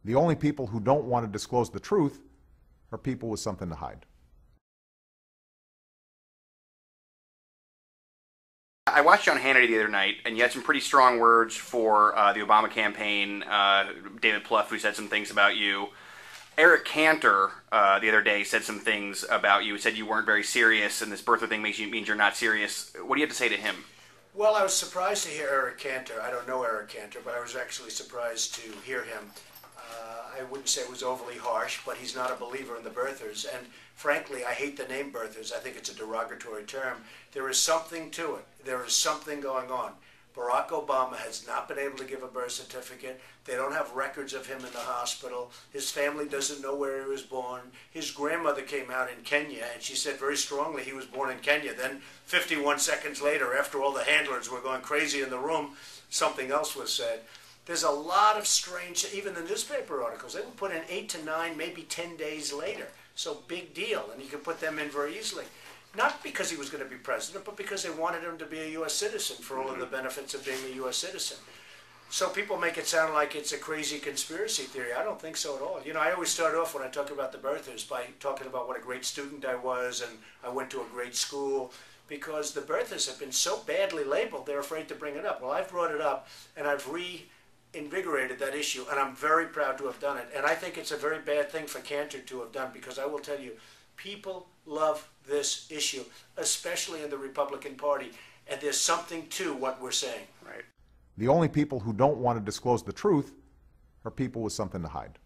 The only people who don't want to disclose the truth are people with something to hide. I watched you on Hannity the other night, and you had some pretty strong words for the Obama campaign. David Plouffe, who said some things about you. Eric Cantor the other day said some things about you. He said you weren't very serious, and this birther thing means you're not serious. What do you have to say to him? Well, I was surprised to hear Eric Cantor. I don't know Eric Cantor, but I was actually surprised to hear him. I wouldn't say it was overly harsh, but he's not a believer in the birthers. And frankly, I hate the name birthers. I think it's a derogatory term. There is something to it. There is something going on. Barack Obama has not been able to give a birth certificate. They don't have records of him in the hospital. His family doesn't know where he was born. His grandmother came out in Kenya, and she said very strongly he was born in Kenya. Then 51 seconds later, after all the handlers were going crazy in the room, something else was said. There's a lot of strange, even the newspaper articles, they were put in 8 to 9, maybe 10 days later. So big deal, and you can put them in very easily. Not because he was going to be president, but because they wanted him to be a U.S. citizen for all of the benefits of being a U.S. citizen. So people make it sound like it's a crazy conspiracy theory. I don't think so at all. You know, I always start off when I talk about the birthers by talking about what a great student I was and I went to a great school, because the birthers have been so badly labeled, they're afraid to bring it up. Well, I've brought it up, and I've reinvigorated that issue, and I'm very proud to have done it. And I think it's a very bad thing for Cantor to have done, because I will tell you, people love this issue, especially in the Republican Party, and there's something to what we're saying. Right. The only people who don't want to disclose the truth are people with something to hide.